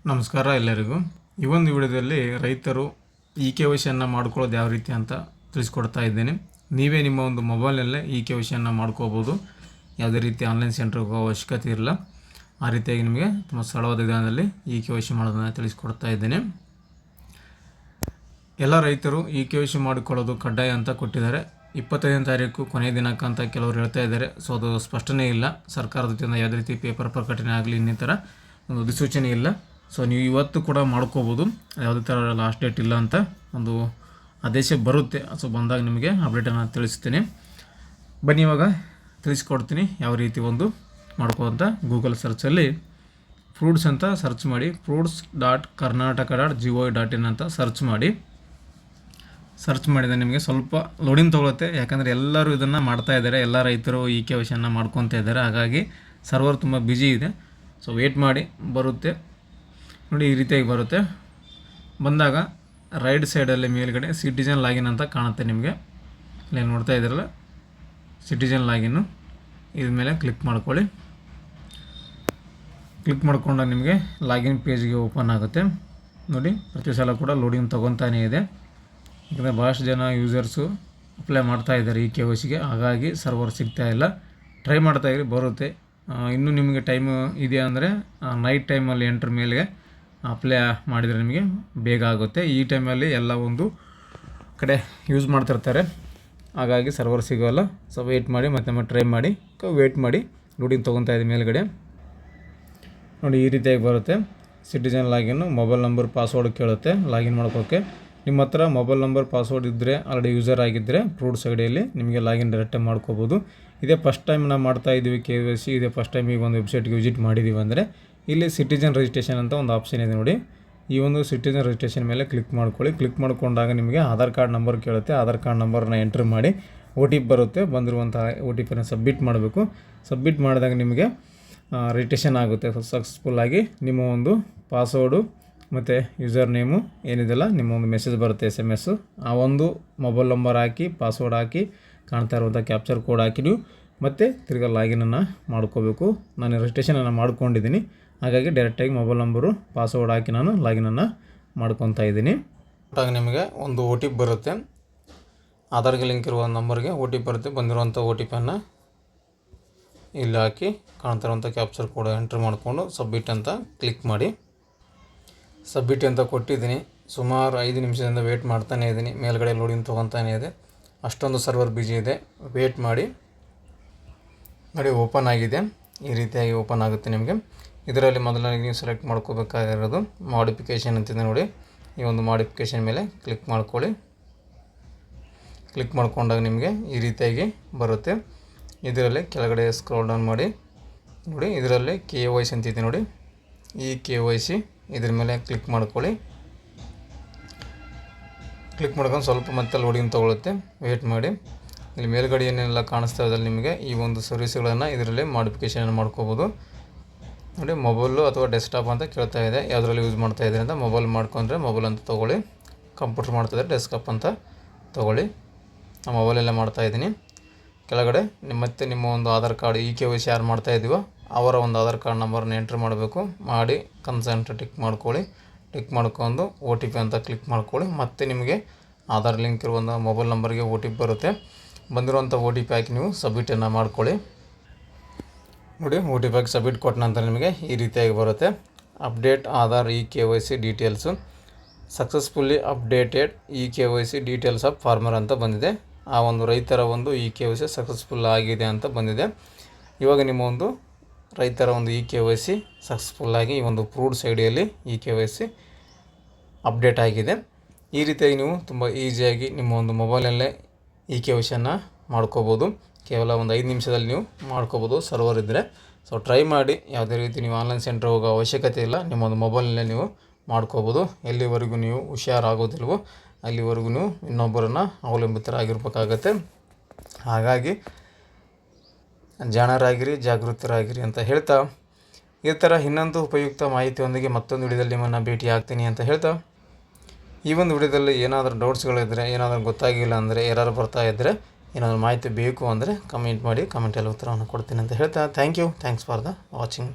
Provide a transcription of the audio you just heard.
ನಮಸ್ಕಾರ ಎಲ್ಲರಿಗೂ. ಈ ಒಂದು ವಿಡಿಯೋದಲ್ಲಿ ರೈತರು KYCಯನ್ನು ಮಾಡ್ಕೊಳ್ಳೋದು ಯಾವ ರೀತಿ ಅಂತ ತಿಳಿಸ್ಕೊಡ್ತಾ ಇದ್ದೇನೆ. ನೀವೇ ನಿಮ್ಮ ಒಂದು ಮೊಬೈಲಲ್ಲೇ KYCಯನ್ನು ಮಾಡ್ಕೋಬೋದು. ಯಾವುದೇ ರೀತಿ ಆನ್ಲೈನ್ ಸೆಂಟ್ರಿಗೆ ಹೋಗೋ ಅವಶ್ಯಕತೆ ಇರಲ್ಲ. ಆ ರೀತಿಯಾಗಿ ನಿಮಗೆ ತುಂಬ ಸರಳವಾದ ವಿಧಾನದಲ್ಲಿ KYC ಮಾಡೋದನ್ನು ತಿಳಿಸ್ಕೊಡ್ತಾ ಇದ್ದೇನೆ. ಎಲ್ಲ ರೈತರು KYC ಮಾಡಿಕೊಳ್ಳೋದು ಕಡ್ಡಾಯ ಅಂತ ಕೊಟ್ಟಿದ್ದಾರೆ. 25ನೇ ತಾರೀಕು ಕೊನೆಯ ದಿನಾಂಕ ಅಂತ ಕೆಲವರು ಹೇಳ್ತಾ ಇದ್ದಾರೆ. ಸೊ ಅದು ಸ್ಪಷ್ಟನೆ ಇಲ್ಲ. ಸರ್ಕಾರದ ವತಿಯಿಂದ ಯಾವುದೇ ರೀತಿ ಪೇಪರ್ ಪ್ರಕಟಣೆ ಆಗಲಿ ಇನ್ನಿತರ ಒಂದು ಅಧಿಸೂಚನೆ ಇಲ್ಲ. ಸೊ ನೀವು ಇವತ್ತು ಕೂಡ ಮಾಡ್ಕೋಬೋದು. ಯಾವುದೇ ಥರ ಲಾಸ್ಟ್ ಡೇಟ್ ಇಲ್ಲ ಅಂತ ಒಂದು ಆದೇಶ ಬರುತ್ತೆ. ಸೊ ಬಂದಾಗ ನಿಮಗೆ ಅಪ್ಡೇಟನ್ನು ತಿಳಿಸ್ತೀನಿ. ಬನ್ನಿ ಇವಾಗ ತಿಳಿಸ್ಕೊಡ್ತೀನಿ ಯಾವ ರೀತಿ ಒಂದು ಮಾಡ್ಕೋಂತ. ಗೂಗಲ್ ಸರ್ಚಲ್ಲಿ ಫ್ರೂಟ್ಸ್ ಅಂತ ಸರ್ಚ್ ಮಾಡಿ, fruits.karnataka.gov.in ಅಂತ ಸರ್ಚ್ ಮಾಡಿ. ಸರ್ಚ್ ಮಾಡಿದರೆ ನಿಮಗೆ ಸ್ವಲ್ಪ ಲೋಡಿಂಗ್ ತೊಗೊಳುತ್ತೆ. ಯಾಕಂದರೆ ಎಲ್ಲರೂ ಇದನ್ನು ಮಾಡ್ತಾ ಇದ್ದಾರೆ. ಎಲ್ಲ ರೈತರು KYCಯನ್ನು ಮಾಡ್ಕೊತಾ ಇದ್ದಾರೆ. ಹಾಗಾಗಿ ಸರ್ವರ್ ತುಂಬ ಬ್ಯುಸಿ ಇದೆ. ಸೊ ವೇಟ್ ಮಾಡಿ, ಬರುತ್ತೆ ನೋಡಿ. ಈ ರೀತಿಯಾಗಿ ಬರುತ್ತೆ. ಬಂದಾಗ ರೈಟ್ ಸೈಡಲ್ಲಿ ಮೇಲ್ಗಡೆ ಸಿಟಿಜನ್ ಲಾಗಿನ್ ಅಂತ ಕಾಣುತ್ತೆ ನಿಮಗೆ. ಇಲ್ಲಿ ನೋಡ್ತಾ ಇದ್ದೀರಲ್ಲ, ಸಿಟಿಜನ್ ಲಾಗಿನ್ನು, ಇದ್ರ ಮೇಲೆ ಕ್ಲಿಕ್ ಮಾಡ್ಕೊಳ್ಳಿ. ಕ್ಲಿಕ್ ಮಾಡಿಕೊಂಡಾಗ ನಿಮಗೆ ಲಾಗಿನ್ ಪೇಜ್ಗೆ ಓಪನ್ ಆಗುತ್ತೆ ನೋಡಿ. ಪ್ರತಿ ಸಲ ಕೂಡ ಲೋಡಿಂಗ್ ತೊಗೊತಾನೇ ಇದೆ. ಯಾಕಂದರೆ ಭಾಳಷ್ಟು ಜನ ಯೂಸರ್ಸು ಅಪ್ಲೈ ಮಾಡ್ತಾ ಇದ್ದಾರೆ KYCಗೆ. ಹಾಗಾಗಿ ಸರ್ವರ್ ಸಿಗ್ತಾ ಇಲ್ಲ. ಟ್ರೈ ಮಾಡ್ತಾಯಿರಿ, ಬರುತ್ತೆ. ಇನ್ನೂ ನಿಮಗೆ ಟೈಮ್ ಇದೆ ಅಂದರೆ ನೈಟ್ ಟೈಮಲ್ಲಿ ಎಂಟ್ರ್ ಮೇಲೆಗೆ ಅಪ್ಲೈ ಮಾಡಿದರೆ ನಿಮಗೆ ಬೇಗ ಆಗುತ್ತೆ. ಈ ಟೈಮಲ್ಲಿ ಎಲ್ಲ ಒಂದು ಕಡೆ ಯೂಸ್ ಮಾಡ್ತಿರ್ತಾರೆ, ಹಾಗಾಗಿ ಸರ್ವರ್ ಸಿಗೋಲ್ಲ. ಸೊ ವೆಯ್ಟ್ ಮಾಡಿ, ಮತ್ತೆ ಟ್ರೈ ಮಾಡಿ, ವೆಯ್ಟ್ ಮಾಡಿ. ಲೋಡಿಂಗ್ ತೊಗೊತಾ ಇದೆ ಮೇಲ್ಗಡೆ ನೋಡಿ. ಈ ರೀತಿಯಾಗಿ ಬರುತ್ತೆ. ಸಿಟಿಜನ್ ಲಾಗಿನ್ನು, ಮೊಬೈಲ್ ನಂಬರ್ ಪಾಸ್ವರ್ಡ್ ಕೇಳುತ್ತೆ ಲಾಗಿನ್ ಮಾಡ್ಕೋಕ್ಕೆ. ನಿಮ್ಮ ಹತ್ರ ಮೊಬೈಲ್ ನಂಬರ್ ಪಾಸ್ವರ್ಡ್ ಇದ್ದರೆ, ಆಲ್ರೆಡಿ ಯೂಸರ್ ಆಗಿದ್ದರೆ ಫ್ರೂಟ್ಸ್ ಐಡಿಯಲ್ಲಿ ನಿಮಗೆ ಲಾಗಿನ್ ಡೈರೆಕ್ಟಾಗಿ ಮಾಡ್ಕೋಬೋದು. ಇದೇ ಫಸ್ಟ್ ಟೈಮ್ ನಾವು ಮಾಡ್ತಾ ಇದ್ದೀವಿ KYC, ಇದೇ ಫಸ್ಟ್ ಟೈಮ್ ಈಗ ಒಂದು ವೆಬ್ಸೈಟ್ಗೆ ವಿಸಿಟ್ ಮಾಡಿದ್ದೀವಿ ಅಂದರೆ ಇಲ್ಲಿ ಸಿಟಿಜನ್ ರಿಜಿಸ್ಟ್ರೇಷನ್ ಅಂತ ಒಂದು ಆಪ್ಷನ್ ಇದೆ ನೋಡಿ. ಈ ಒಂದು ಸಿಟಿಜನ್ ರಿಜಿಸ್ಟ್ರೇಷನ್ ಮೇಲೆ ಕ್ಲಿಕ್ ಮಾಡ್ಕೊಳ್ಳಿ. ಕ್ಲಿಕ್ ಮಾಡ್ಕೊಂಡಾಗ ನಿಮಗೆ ಆಧಾರ್ ಕಾರ್ಡ್ ನಂಬರ್ ಕೇಳುತ್ತೆ. ಆಧಾರ್ ಕಾರ್ಡ್ ನಂಬರ್ನ ಎಂಟ್ರ್ ಮಾಡಿ OTP ಬರುತ್ತೆ. ಬಂದಿರುವಂಥ OTPನ ಸಬ್ಮಿಟ್ ಮಾಡಬೇಕು. ಸಬ್ಮಿಟ್ ಮಾಡಿದಾಗ ನಿಮಗೆ ರಿಜಿಸ್ಟ್ರೇಷನ್ ಆಗುತ್ತೆ ಸಕ್ಸಸ್ಫುಲ್ಲಾಗಿ. ನಿಮ್ಮ ಒಂದು ಪಾಸ್ವರ್ಡು ಮತ್ತು ಯೂಸರ್ ನೇಮು ಏನಿದೆಲ್ಲ ನಿಮ್ಮ ಒಂದು ಮೆಸೇಜ್ ಬರುತ್ತೆ, SMS. ಆ ಒಂದು ಮೊಬೈಲ್ ನಂಬರ್ ಹಾಕಿ, ಪಾಸ್ವರ್ಡ್ ಹಾಕಿ, ಕಾಣ್ತಾ ಇರುವಂಥ ಕ್ಯಾಪ್ಚರ್ ಕೋಡ್ ಹಾಕಿ ನೀವು ಮತ್ತೆ ತಿರ್ಗಾ ಲಾಗಿನನ್ನು ಮಾಡ್ಕೋಬೇಕು. ನಾನು ರಿಜಿಸ್ಟ್ರೇಷನನ್ನು ಮಾಡ್ಕೊಂಡಿದ್ದೀನಿ, ಹಾಗಾಗಿ ಡೈರೆಕ್ಟಾಗಿ ಮೊಬೈಲ್ ನಂಬರು ಪಾಸ್ವರ್ಡ್ ಹಾಕಿ ನಾನು ಲಾಗಿನನ್ನು ಮಾಡ್ಕೊತಾ ಇದ್ದೀನಿ. ಆಗ ನಿಮಗೆ ಒಂದು OTP ಬರುತ್ತೆ. ಆಧಾರ್ಗೆ ಲಿಂಕ್ ಇರುವ ನಂಬರ್ಗೆ OTP ಬರುತ್ತೆ. ಬಂದಿರುವಂಥ OTPಯನ್ನು ಇಲ್ಲಿ ಹಾಕಿ ಕಾಣ್ತಾ ಇರುವಂಥ ಕ್ಯಾಪ್ಚರ್ ಕೋಡ್ ಎಂಟ್ರ್ ಮಾಡಿಕೊಂಡು ಸಬ್ಮಿಟ್ ಅಂತ ಕ್ಲಿಕ್ ಮಾಡಿ. ಸಬ್ಮಿಟ್ ಅಂತ ಕೊಟ್ಟಿದ್ದೀನಿ. ಸುಮಾರು 5 ನಿಮಿಷದಿಂದ ವೇಟ್ ಮಾಡ್ತಾನೇ ಇದ್ದೀನಿ. ಮೇಲ್ಗಡೆ ಲೋಡಿಂಗ್ ತೊಗೊತಾನೇ ಇದೆ. ಅಷ್ಟೊಂದು ಸರ್ವರ್ ಬ್ಯುಸಿ ಇದೆ. ವೇಟ್ ಮಾಡಿ ನೋಡಿ. ಓಪನ್ ಆಗಿದೆ. ಈ ರೀತಿಯಾಗಿ ಓಪನ್ ಆಗುತ್ತೆ ನಿಮಗೆ. ಇದರಲ್ಲಿ ಮೊದಲಾಗಿ ನೀವು ಸೆಲೆಕ್ಟ್ ಮಾಡ್ಕೋಬೇಕಾಗಿರೋದು ಮಾಡಿಫಿಕೇಷನ್ ಅಂತಿದೆ ನೋಡಿ. ಈ ಒಂದು ಮಾಡಿಫಿಕೇಷನ್ ಮೇಲೆ ಕ್ಲಿಕ್ ಮಾಡ್ಕೊಳ್ಳಿ. ಕ್ಲಿಕ್ ಮಾಡ್ಕೊಂಡಾಗ ನಿಮಗೆ ಈ ರೀತಿಯಾಗಿ ಬರುತ್ತೆ. ಇದರಲ್ಲಿ ಕೆಳಗಡೆ ಸ್ಕ್ರೋಲ್ ಡೌನ್ ಮಾಡಿ ನೋಡಿ. ಇದರಲ್ಲಿ KYC ಅಂತಿದೆ ನೋಡಿ. ಈ KYC ಇದ್ರ ಮೇಲೆ ಕ್ಲಿಕ್ ಮಾಡ್ಕೊಳ್ಳಿ. ಕ್ಲಿಕ್ ಮಾಡ್ಕೊಂಡು ಸ್ವಲ್ಪ ಮತ್ತೆ ಲೋಡಿಂಗ್ ತೊಗೊಳುತ್ತೆ. ವೇಟ್ ಮಾಡಿ. ಇಲ್ಲಿ ಮೇಲ್ಗಡೆ ಏನೆಲ್ಲ ಕಾಣಿಸ್ತಾ ಇದ್ದಲ್ಲಿ ನಿಮಗೆ ಈ ಒಂದು ಸರ್ವಿಸ್ಗಳನ್ನು ಇದರಲ್ಲಿ ಮಾಡಿಫಿಕೇಷನ್ ಮಾಡ್ಕೋಬೋದು ನೋಡಿ. ಮೊಬೈಲು ಅಥವಾ ಡೆಸ್ಕ್ಟಾಪ್ ಅಂತ ಕೇಳ್ತಾ ಇದೆ. ಯಾವುದರಲ್ಲಿ ಯೂಸ್ ಮಾಡ್ತಾ ಇದ್ದೀರಿ ಅಂತ. ಮೊಬೈಲ್ ಮಾಡ್ಕೊಂಡ್ರೆ ಮೊಬೈಲ್ ಅಂತ ತೊಗೊಳ್ಳಿ. ಕಂಪ್ಯೂಟರ್ ಮಾಡ್ತಾಯಿದ್ರೆ ಡೆಸ್ಕ್ಟಾಪ್ ಅಂತ ತೊಗೊಳ್ಳಿ. ನಾನು ಮೊಬೈಲೆಲ್ಲ ಮಾಡ್ತಾಯಿದ್ದೀನಿ. ಕೆಳಗಡೆ ಮತ್ತೆ ನಿಮ್ಮ ಒಂದು ಆಧಾರ್ ಕಾರ್ಡ್ KYC ಯಾರು ಮಾಡ್ತಾ ಇದ್ದೀವೋ ಅವರ ಒಂದು ಆಧಾರ್ ಕಾರ್ಡ್ ನಂಬರ್ನ ಎಂಟ್ರ್ ಮಾಡಬೇಕು. ಮಾಡಿ ಕನ್ಸೆಂಟ್ ಟಿಕ್ ಮಾಡ್ಕೊಳ್ಳಿ. ಟಿಕ್ ಮಾಡ್ಕೊಂಡು OTP ಅಂತ ಕ್ಲಿಕ್ ಮಾಡ್ಕೊಳ್ಳಿ. ಮತ್ತು ನಿಮಗೆ ಆಧಾರ್ ಲಿಂಕ್ ಇರುವಂಥ ಮೊಬೈಲ್ ನಂಬರ್ಗೆ OTP ಬರುತ್ತೆ. ಬಂದಿರುವಂಥ OTP ಹಾಕಿ ನೀವು ಸಬ್ಮಿಟನ್ನು ಮಾಡ್ಕೊಳ್ಳಿ ನೋಡಿ. OTP ಹಾಕಿ ಸಬ್ಮಿಟ್ ಕೊಟ್ಟ ನಂತರ ನಿಮಗೆ ಈ ರೀತಿಯಾಗಿ ಬರುತ್ತೆ. Update Aadhaar KYC details successfully updated KYC details of farmer ಅಂತ ಬಂದಿದೆ. ಆ ಒಂದು ರೈತರ ಒಂದು KYC ಸಕ್ಸಸ್ಫುಲ್ ಆಗಿದೆ ಅಂತ ಬಂದಿದೆ. ಇವಾಗ ನಿಮ್ಮ ಒಂದು ರೈತರ ಒಂದು KYC ಸಕ್ಸಸ್ಫುಲ್ಲಾಗಿ ಈ ಒಂದು ಫ್ರೂಟ್ಸ್ ಐಡಿಯಲ್ಲಿ KYC ಅಪ್ಡೇಟ್ ಆಗಿದೆ. ಈ ರೀತಿಯಾಗಿ ನೀವು ತುಂಬ ಈಸಿಯಾಗಿ ನಿಮ್ಮ ಒಂದು ಮೊಬೈಲಲ್ಲೇ KYCಯನ್ನು ಮಾಡ್ಕೋಬೋದು. ಕೇವಲ ಒಂದು 5 ನಿಮಿಷದಲ್ಲಿ ನೀವು ಮಾಡ್ಕೋಬೋದು ಸರ್ವರ್ ಇದ್ದರೆ. ಸೊ ಟ್ರೈ ಮಾಡಿ. ಯಾವುದೇ ರೀತಿ ನೀವು ಆನ್ಲೈನ್ ಸೆಂಟ್ರ್ ಹೋಗೋ ಅವಶ್ಯಕತೆ ಇಲ್ಲ. ನಿಮ್ಮ ಒಂದು ಮೊಬೈಲಲ್ಲೇ ನೀವು ಮಾಡ್ಕೋಬೋದು. ಎಲ್ಲಿವರೆಗೂ ನೀವು ಹುಷಾರಾಗೋದಿಲ್ವೋ ಅಲ್ಲಿವರೆಗೂ ನೀವು ಇನ್ನೊಬ್ಬರನ್ನು ಅವಲಂಬಿತರಾಗಿರ್ಬೇಕಾಗತ್ತೆ. ಹಾಗಾಗಿ ಜಾಣರಾಗಿರಿ, ಜಾಗೃತರಾಗಿರಿ ಅಂತ ಹೇಳ್ತಾ, ಈ ಥರ ಇನ್ನೊಂದು ಉಪಯುಕ್ತ ಮಾಹಿತಿಯೊಂದಿಗೆ ಮತ್ತೊಂದು ವಿಡಿಯೋದಲ್ಲಿ ನಿಮ್ಮನ್ನು ಭೇಟಿ ಆಗ್ತೀನಿ ಅಂತ ಹೇಳ್ತಾ, ಈ ಒಂದು ವಿಡಿಯೋದಲ್ಲಿ ಏನಾದರೂ ಡೌಟ್ಸ್ಗಳಿದ್ದರೆ, ಏನಾದರೂ ಗೊತ್ತಾಗಿಲ್ಲ ಅಂದರೆ, ಯಾರು ಬರ್ತಾ ಇದ್ದರೆ, ಏನಾದರೂ ಮಾಹಿತಿ ಬೇಕು ಅಂದರೆ ಕಮೆಂಟ್ ಮಾಡಿ. ಕಮೆಂಟಲ್ಲಿ ಉತ್ತರವನ್ನು ಕೊಡ್ತೀನಿ ಅಂತ ಹೇಳ್ತಾ, ಥ್ಯಾಂಕ್ಸ್ ಫಾರ್ ದ ವಾಚಿಂಗ್.